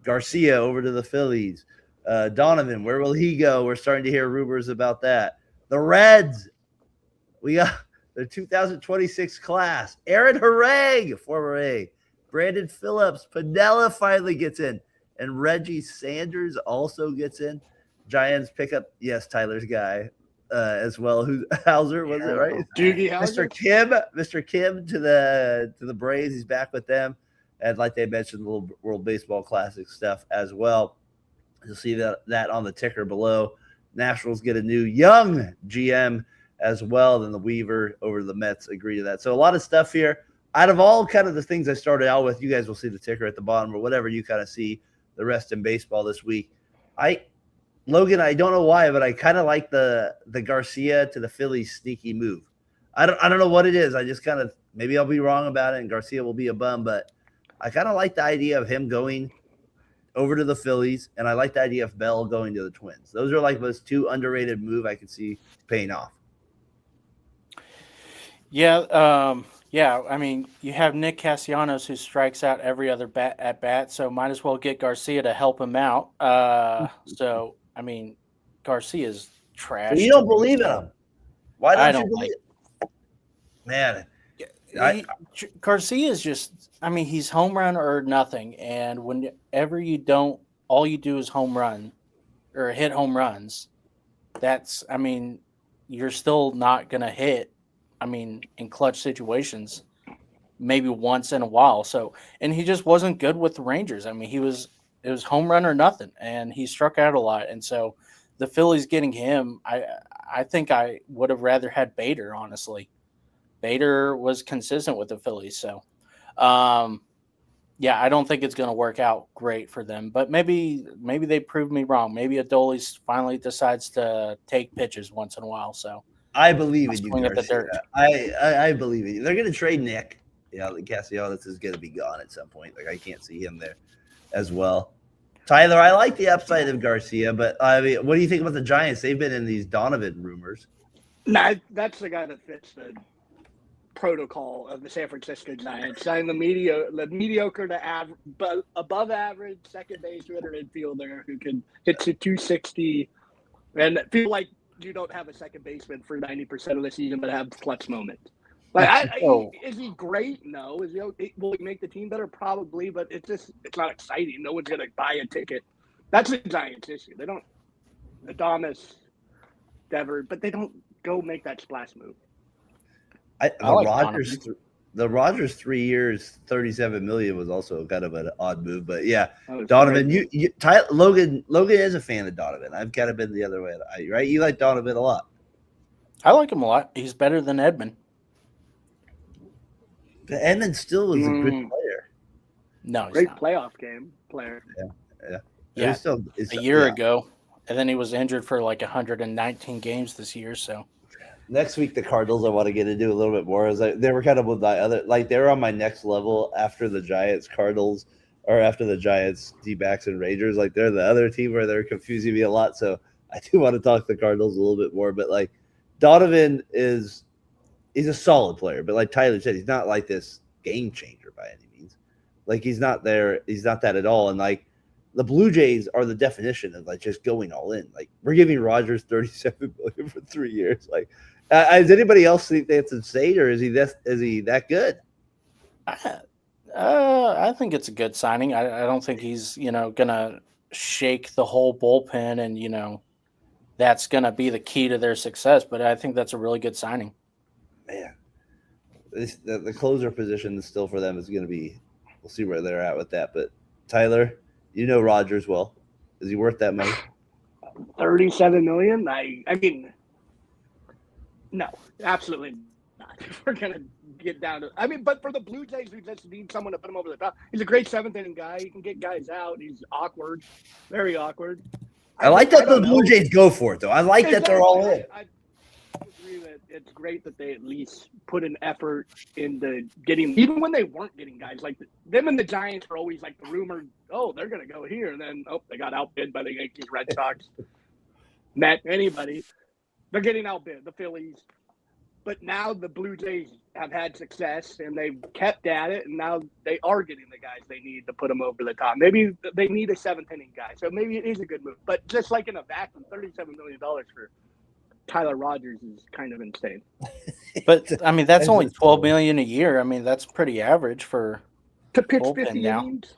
Garcia over to the Phillies. Donovan, where will he go? We're starting to hear rumors about that. The Reds, we got the 2026 class. Aaron Harang, former A. Brandon Phillips, Pinella finally gets in, and Reggie Sanders also gets in. Giants pick up, yes, Tyler's guy as well. Who Hauser was it, right? Doogie Howser. Mr. Kim to the Braves. He's back with them, and like they mentioned, the little World Baseball Classic stuff as well. You'll see that on the ticker below. Nationals get a new young GM as well. Then the Weaver over the Mets agree to that. So a lot of stuff here. Out of all kind of the things I started out with, you guys will see the ticker at the bottom or whatever you kind of see the rest in baseball this week. Logan, I don't know why, but I kind of like the Garcia to the Phillies sneaky move. I don't know what it is. I just kind of, maybe I'll be wrong about it and Garcia will be a bum, but I kind of like the idea of him going over to the Phillies, and I like the idea of Bell going to the Twins. Those are those two underrated move I could see paying off. Yeah, I mean, you have Nick Castellanos who strikes out every other at bat, so might as well get Garcia to help him out. So, I mean, Garcia's trash. So you don't believe in him? Why don't you believe? Man, Garcia's just, I mean, he's home run or nothing, and whenever all you do is home run or hit home runs. That's, I mean, you're still not gonna hit. I mean, in clutch situations, maybe once in a while. So, and he just wasn't good with the Rangers. I mean, it was home run or nothing, and he struck out a lot. And so, the Phillies getting him, I think I would have rather had Bader. Honestly, Bader was consistent with the Phillies. So, yeah, I don't think it's going to work out great for them. But maybe they proved me wrong. Maybe Adolis finally decides to take pitches once in a while. So. I believe in you, Swing at the Garcia. dirt. I believe in you. They're going to trade Nick. Yeah, Castellanos is going to be gone at some point. Like I can't see him there as well. Tyler, I like the upside of Garcia, but I mean, what do you think about the Giants? They've been in these Donovan rumors. Nah, that's the guy that fits the protocol of the San Francisco Giants. Sign the mediocre to above average second base hitter infielder who can hit to 260 and feel like you don't have a second baseman for 90% of the season, but have clutch moments. Like, is he great? No. Will he make the team better? Probably, but it's not exciting. No one's gonna buy a ticket. That's the Giants' issue. They don't Adames, Dever, but they don't go make that splash move. The Rogers 3 years, $37 million was also kind of an odd move, but yeah, Donovan. Logan is a fan of Donovan. I've kind of been the other way, right? You like Donovan a lot. I like him a lot. He's better than Edman. But Edman still was a good player. No, he's great not. Playoff game player. Yeah. A year ago, and then he was injured for like 119 games this year. So next week, the Cardinals I want to get into a little bit more. They were kind of with my other, like they were on my next level after the Giants, Cardinals, or after the Giants, D-backs, and Rangers. Like they're the other team where they're confusing me a lot. So I do want to talk the Cardinals a little bit more. But like Donovan he's a solid player, but like Tyler said, he's not like this game changer by any means. Like he's not there. He's not that at all. And like the Blue Jays are the definition of like just going all in. Like we're giving Rogers $37 million for 3 years. Like, does anybody else think that's insane, or is he that good? I think it's a good signing. I don't think he's gonna shake the whole bullpen, and that's gonna be the key to their success. But I think that's a really good signing. Man, the closer position still for them is going to be. We'll see where they're at with that. But Tyler, you know Rogers well. Is he worth that money? $37 million. I mean, no, absolutely not. We're gonna get down to. I mean, but for the Blue Jays, who just need someone to put him over the top. He's a great seventh inning guy. He can get guys out. He's awkward, very awkward. I like that the Blue Jays go for it, though. I like that they're all in. I agree that it's great that they at least put an effort into getting, even when they weren't getting guys like them and the Giants were always like the rumor, oh, they're going to go here. And then, they got outbid by the Yankees, Red Sox, Met, anybody. They're getting outbid, the Phillies. But now the Blue Jays have had success and they've kept at it. And now they are getting the guys they need to put them over the top. Maybe they need a seventh inning guy. So maybe it is a good move. But just like in a vacuum, $37 million for Tyler Rogers is kind of insane. But I mean, that's only $12 million a year. I mean, that's pretty average for to pitch 50 innings.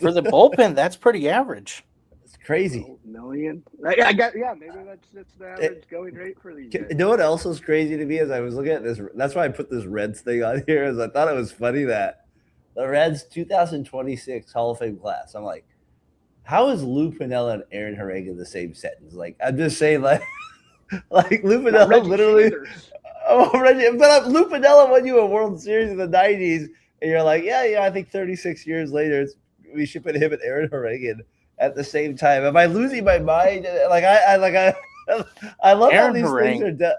For the bullpen, that's pretty average. It's crazy. $12 million. Maybe that's the average going rate for these guys. You know what else was crazy to me as I was looking at this? That's why I put this Reds thing on here. Is I thought it was funny that the Reds 2026 Hall of Fame class. I'm like, how is Lou Piniella and Aaron Harega the same sentence? Like, I'm just saying, like Lou Piniella literally. But Lou Piniella won you a World Series in the '90s, and you're like, yeah. I think 36 years later, we should put him and Aaron Harega at the same time. Am I losing my mind? I love Aaron how these Harega. things are done.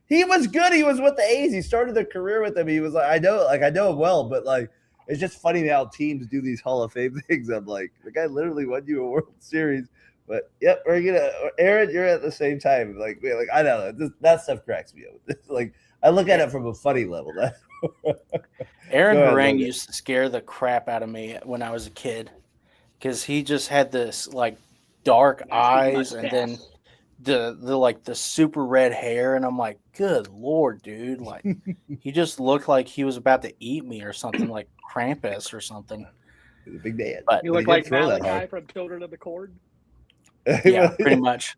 He was good. He was with the A's. He started their career with them. He was like, I know him well, but like, it's just funny how teams do these Hall of Fame things. I'm like, the guy literally won you a World Series. But yep, Aaron, you're at the same time. Like I don't know. That stuff cracks me up. Like I look at it from a funny level. Aaron Harang used to scare the crap out of me when I was a kid because he just had this like dark eyes and then the super red hair, and I'm like, good Lord, dude! Like he just looked like he was about to eat me or something, like Krampus or something. He's a big man. You look like Malachi from Children of the Corn. Yeah, pretty much.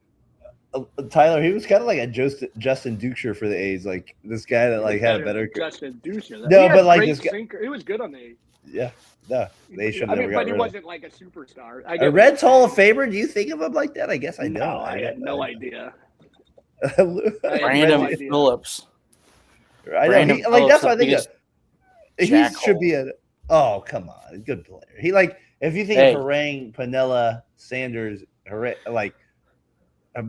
Tyler, he was kind of like a Justin Duchesne for the A's, like this guy that like had a better. Justin Duchesne. No, but like this guy. Sinker. He was good on the A's. Yeah, no, they should never got but he red wasn't like a superstar. A Reds Hall of Famer? Do you think of him like that? I guess I don't. No, I had no idea. Brandon Phillips. I know. He, like that's what I think of. He should be a. Oh come on, good player. He like if you think of Harang, Piniella, Sanders, like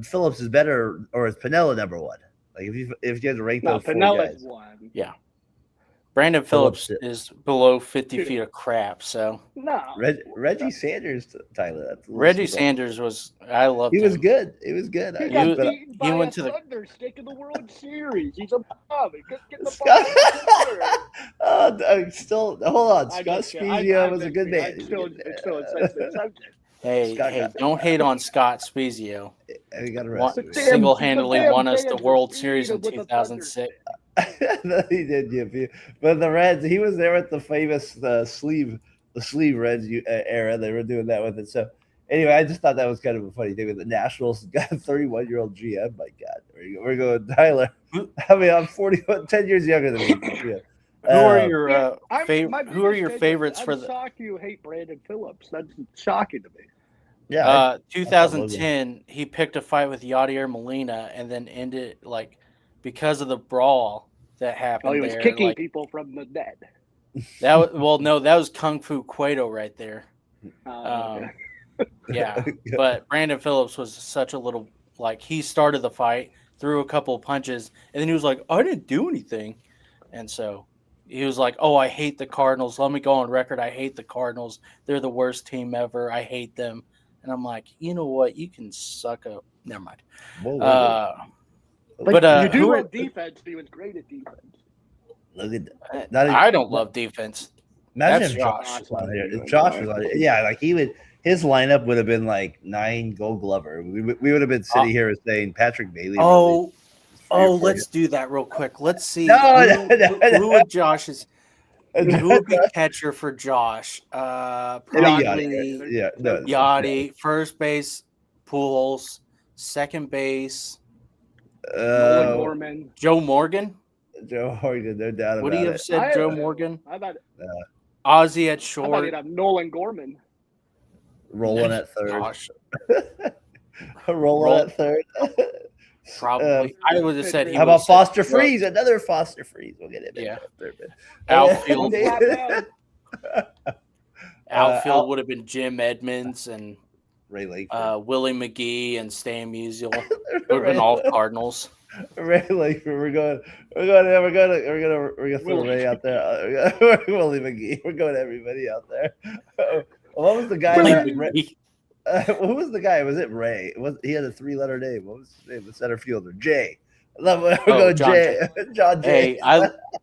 Phillips is better, or is Piniella number one? Like if you had to rank those four guys. One. Yeah. Brandon Phillips is below 50 feet of crap. So no, Reggie Sanders, Tyler. Reggie Sanders was. I loved him. He was good. He was good. He got beaten by a Thunder stick in the World Series. He's a bum. He couldn't get the ball. Still, hold on. Scott Spezia was a good man. It's still a sensitive subject. Hey, don't hate on Scott Spezia. He got Single-handedly won us the World Series in 2006. No, he did give you. But the Reds, he was there at the famous sleeve Reds era. They were doing that with it. So anyway, I just thought that was kind of a funny thing with the Nationals got a 31-year-old GM. My God, we're going Tyler. I mean, I'm 10 years younger than me. Yeah. Who are your favorites for the? I'm shocked you hate Brandon Phillips. That's shocking to me. Yeah. 2010, he picked a fight with Yadier Molina and then ended because of the brawl that happened. Oh, he was there, kicking people from the net. That was Kung Fu Cueto right there. Okay. Yeah, but Brandon Phillips was such a little he started the fight, threw a couple of punches, and then he was like, "I didn't do anything," and so he was like, "Oh, I hate the Cardinals. Let me go on record. I hate the Cardinals. They're the worst team ever. I hate them." And I'm like, you know what? You can suck up. Never mind. But you do love defense. He was great at defense. Look at that. I don't love defense. Imagine if Josh was on here. If Josh was on here, yeah, his lineup would have been like 9 Gold Glover. We would have been sitting here saying Patrick Bailey. Let's do that real quick. Let's see who would Josh's. Who would be catcher for Josh? Probably Yachty. First base, Pujols. Second base, Gorman. Joe Morgan. Joe Morgan, no doubt about it. Would he have said Joe Morgan? How about Ozzie at short. How about he'd have Nolan Gorman? Rolling at third. Rolling at third. Probably. I would have said. How about Foster Freeze? Another Foster Freeze. We'll get it. Yeah. Outfield. Outfield would have been Jim Edmonds and Ray Lake, Willie McGee, and Stan Musial. Would have been all Cardinals. Ray Lake. We're gonna throw Ray out there. Willie McGee. We're going everybody out there. What was the guy? Who was the guy? Was it Ray? He had a 3-letter name. What was his name? The center fielder, Jay. John Jay. John Jay. Hey,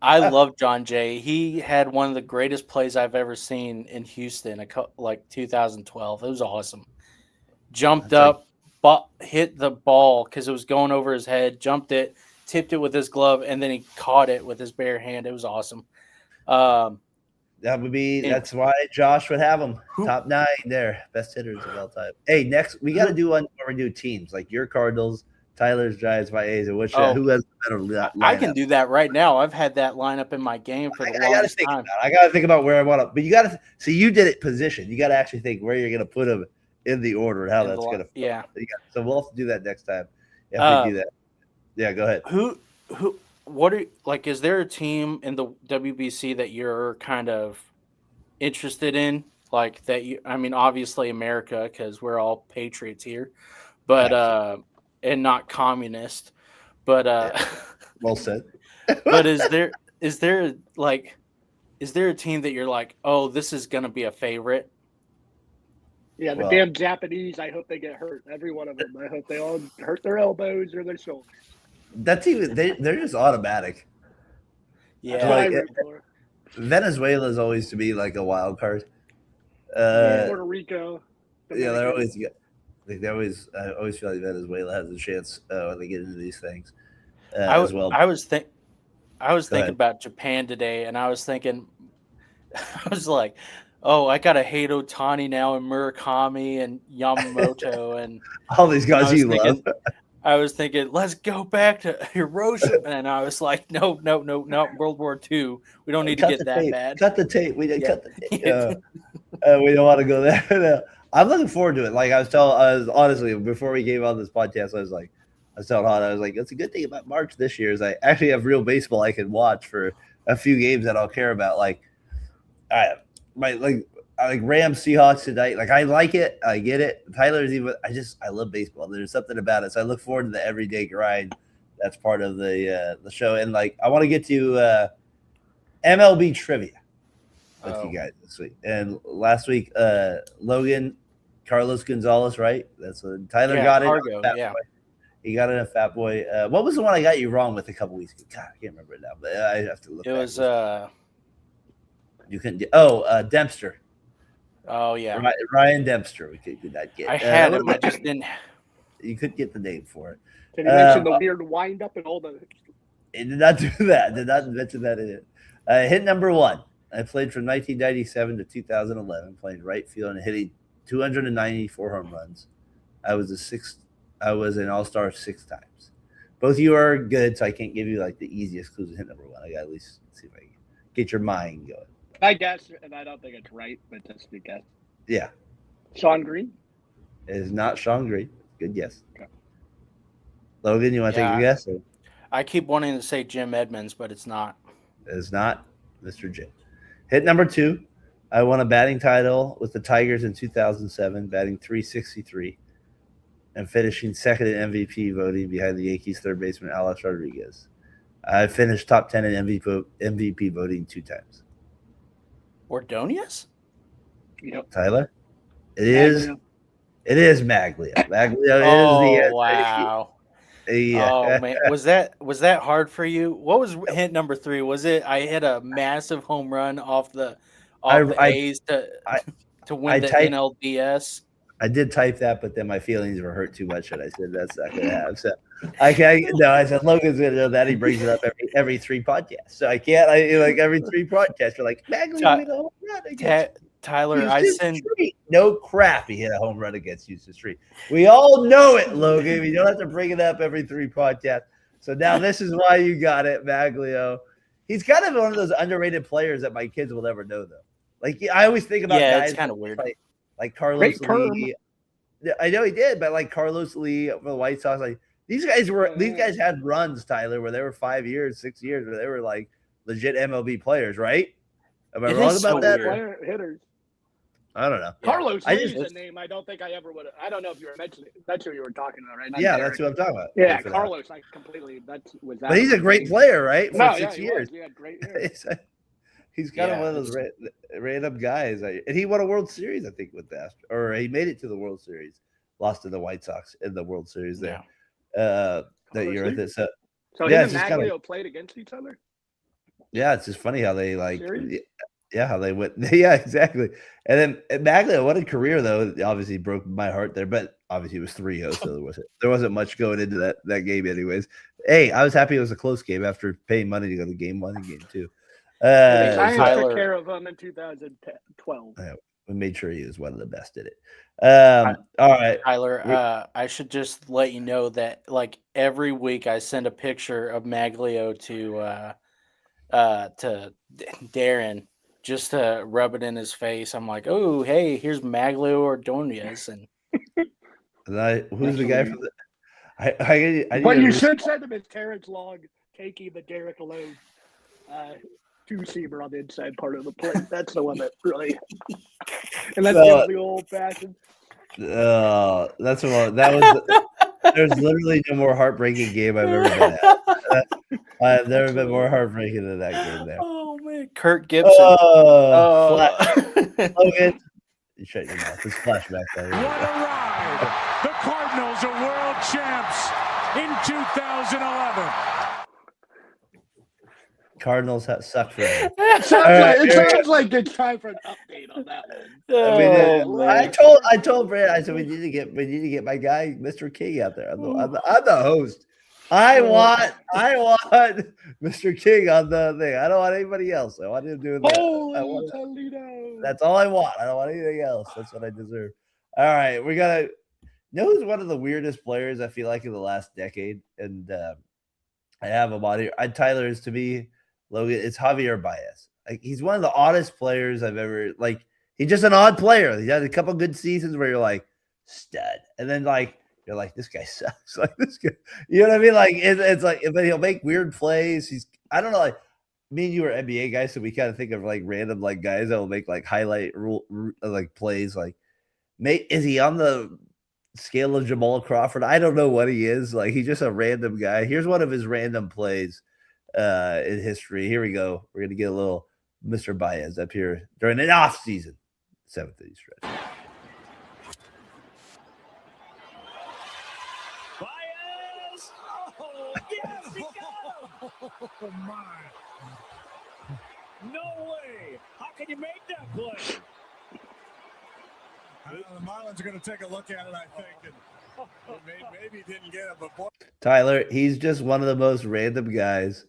I love John Jay. He had one of the greatest plays I've ever seen in Houston, 2012. It was awesome. Jumped up, hit the ball because it was going over his head. Jumped it, tipped it with his glove, and then he caught it with his bare hand. It was awesome. That's why Josh would have them. Top 9 there. Best hitters of all time. Hey, next we got to do one where we do teams like your Cardinals, Tyler's Giants, my A's, and who has the better lineup. I can do that right now. I've had that lineup in my game for the longest time. I got to think about where I want to. But you got to. So you did it position. You got to actually think where you're going to put them in the order and how that's going to. Yeah. So we'll have to do that next time. If we do that. Yeah, go ahead. Is there a team in the WBC that you're kind of interested in? Obviously America, because we're all patriots here, but and not communist. But well said. But is there a team that you're like, oh, this is gonna be a favorite? Yeah, the damn Japanese. I hope they get hurt. Every one of them. I hope they all hurt their elbows or their shoulders. That's even they're just automatic. Yeah, Venezuela is always to be like a wild card. Puerto Rico. They're always good. I always feel like Venezuela has a chance when they get into these things. I was thinking about Japan today, and I was thinking, I was like, oh, I gotta hate Ohtani now, and Murakami and Yamamoto, and all these guys you love. I was thinking, let's go back to Hiroshima, and I was like, no, World War II. We don't need to Cut get the that tape. bad. Cut the tape. We didn't Yeah. cut the tape. We don't want to go there. No. I'm looking forward to it. Like I was honestly, before we came on this podcast, I was telling Hannah, I was like, that's a good thing about March this year is I actually have real baseball I can watch for a few games that I'll care about. Like I like Rams Seahawks tonight. Like I like it. I get it. Tyler's even I love baseball. There's something about it. So I look forward to the everyday grind. That's part of the show. And like I want to get to MLB trivia with you guys this week. And last week, Logan, Carlos Gonzalez, right? That's what Tyler got Cargo, it. yeah. He got it in Fat Boy. What was the one I got you wrong with a couple weeks ago? God, I can't remember it now, but I have to look. It was you couldn't Dempster. Oh yeah, Ryan Dempster. We could not get. I had him. I just didn't. You couldn't get the name for it. Did he mention the weird wind up and all the? It did not do that. Did not mention that in it. Hit number 1. I played from 1997 to 2011, playing right field and hitting 294 home runs. I was an all-star 6 times. Both of you are good, so I can't give you like the easiest clues to hit number 1. I got to at least see if I can get your mind going. I guess, and I don't think it's right, but just a guess. Yeah. Sean Green? It is not Sean Green. Good guess. Okay. Logan, you want to take a guess? Or? I keep wanting to say Jim Edmonds, but it's not. It is not Mr. Jim. Hit number 2. I won a batting title with the Tigers in 2007, batting .363, and finishing second in MVP voting behind the Yankees third baseman Alex Rodriguez. I finished top 10 in MVP voting 2 times. Ordonez? Yep. Tyler? It is Maglio. Maglio is the answer. Wow. Yeah. Oh man, was that hard for you? What was hit number 3? Was it I hit a massive home run off the A's to win the NLDS? I did type that, but then my feelings were hurt too much, and I said that's not going to happen. So I said Logan's going to know that. He brings it up every 3 podcasts, so I can't. Like every 3 podcasts, you're like Maglio Tyler, I send no crap. He hit a home run against Houston Street. We all know it, Logan. You don't have to bring it up every 3 podcasts. So now this is why you got it, Maglio. He's kind of one of those underrated players that my kids will never know, though. Like I always think about guys it's kind of weird. Like Carlos Lee. I know he did, but like Carlos Lee for the White Sox, like these guys had runs, Tyler, where they were 5 years, 6 years, where they were like legit MLB players, right? Am I wrong about that? Hitters. I don't know. Carlos Lee is a name I don't think I ever would have. I don't know if you were mentioning it. That's who you were talking about, right? Yeah, that's what I'm talking about. Yeah, Carlos, I completely. Was that? But he's a great player, right? For 6 years. He had great years. He's kind of one of those random guys. And he won a World Series, I think, with that. Or he made it to the World Series. Lost to the White Sox in the World Series there. That year with it. So him and Maglio played against each other? Yeah, it's just funny how they like Series? Yeah, how they went. Yeah, exactly. And then Maglio, what a career though. Obviously broke my heart there, but obviously it was 3-0, so there wasn't much going into that game anyways. Hey, I was happy it was a close game after paying money to go to game 1 and game 2. I took care of him in 2012. We made sure he was one of the best at it. All right, Tyler. I should just let you know that like every week I send a picture of Maglio to Darren just to rub it in his face. I'm like, oh hey, here's Maglio Ordonez, and who's the guy from the? What you should send him is Terrence Long taking the Derek Lowe 2-seamer on the inside part of the plate. That's the one that really, and that's the old fashioned. That's what that was. There's literally no more heartbreaking game I've ever been at. I've never been more heartbreaking than that game there. Oh man, Kurt Gibson. Logan, you shut your mouth. It's flashback. What a ride! The Cardinals are world champs in 2011. Cardinals suck for him. It sounds like it's time for an update on that one. I told Brad, I said we need to get my guy Mr. King out there. I'm the host. I want Mr. King on the thing. I don't want anybody else. I want him doing that. Holy Toledo. That's all I want. I don't want anything else. That's what I deserve. All right, we gotta know who's one of the weirdest players I feel like in the last decade? And I have him on here. Tyler is to me, Logan, it's Javier Baez. Like, he's one of the oddest players I've ever like. He's just an odd player. He had a couple good seasons where you're like, stud. And then like you're like, this guy sucks. Like this guy, you know what I mean? Like it's like, but he'll make weird plays. I don't know, like me and you are NBA guys, so we kind of think of like random like guys that will make like highlight rule like plays. Like, is he on the scale of Jamal Crawford? I don't know what he is. Like, he's just a random guy. Here's one of his random plays in history. Here we go. We're gonna get a little Mr. Baez up here during an off season 7th inning stretch. Baez! Oh, yes, he got him! Oh, my. No way! How can you make that play? The Marlins are going to take a look at it, I think, and maybe didn't get it before. Tyler, he's just one of the most random guys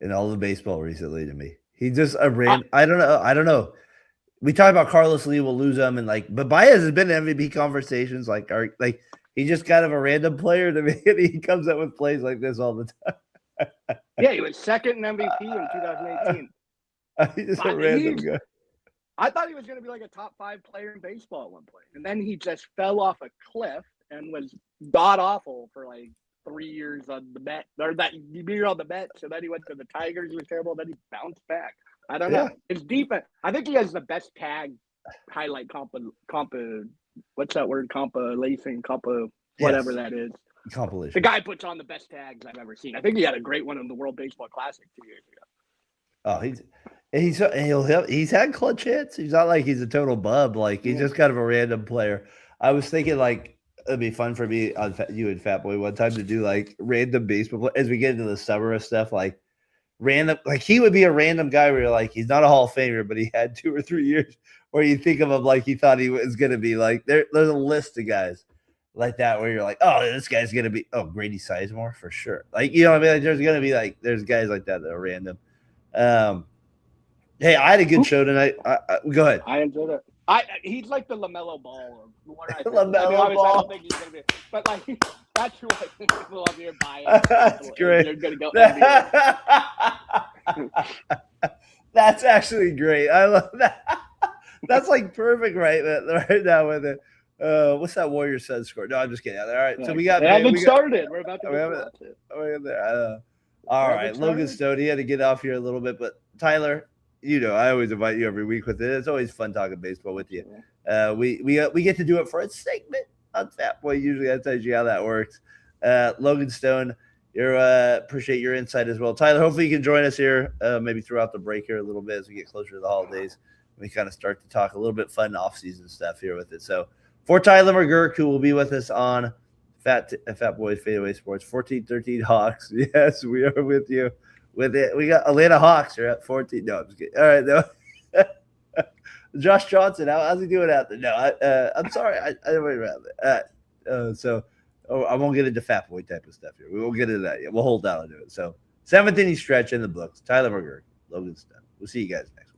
in all of baseball recently to me. He's just a random. I don't know. We talk about Carlos Lee, we'll lose him, and like, but Baez has been in MVP conversations. Like he's just kind of a random player to me, and he comes up with plays like this all the time. Yeah, he was second in MVP in 2018. He's just a random guy. I thought he was going to be like a top 5 player in baseball at one point, and then he just fell off a cliff and was god awful for like 3 years on the Mets, or that year on the Mets. And then he went to the Tigers. He was terrible. Then he bounced back. I don't know. His defense. I think he has the best tag highlight what's that word? Compilation, whatever that is. Compilation. The guy puts on the best tags I've ever seen. I think he had a great one in the World Baseball Classic 2 years ago. Oh, he's had clutch hits. He's not like he's a total bub. Like, he's just kind of a random player. I was thinking like it'd be fun for me on you and Fat Boy one time to do like random baseball as we get into the summer of stuff, like random. Like, he would be a random guy where you're like, he's not a Hall of Famer, but he had 2 or 3 years where you think of him like he thought he was going to be. Like, there's a list of guys like that where you're like, oh, this guy's going to be Grady Sizemore for sure. Like, you know what I mean? Like, there's going to be like there's guys like that are random. Hey, I had a good show tonight. Go ahead. I enjoyed it. He's like the LaMelo Ball of what I think. LaMelo Ball. I don't think he's gonna be, but like that's who I think will love your bias. That's great. You're gonna go. That's actually great. I love that. That's like perfect right now with it. What's that Warriors Suns score? No, I'm just kidding. All right, so we got. They haven't started. We're about to watch it. All right, Logan Stone. He had to get off here a little bit, but Tyler. You know, I always invite you every week with it. It's always fun talking baseball with you. We get to do it for a segment on Fat Boy. Usually, that tells you how that works. Logan Stone, appreciate your insight as well. Tyler, hopefully you can join us here, maybe throughout the break here a little bit as we get closer to the holidays. We kind of start to talk a little bit fun off-season stuff here with it. So, for Tyler McGurk, who will be with us on Fat Boy Fadeaway Sports, 1413 Hawks. Yes, we are with you. With it, we got Atlanta Hawks are at 14. No, I'm just kidding. All right, no. Josh Johnson, how's he doing out there? No, I'm sorry. I don't worry about that. I won't get into Fat Boy type of stuff here. We won't get into that yet. We'll hold down and do it. So, 7th inning stretch in the books. Tyler McGurk, Logan Stone. We'll see you guys next week.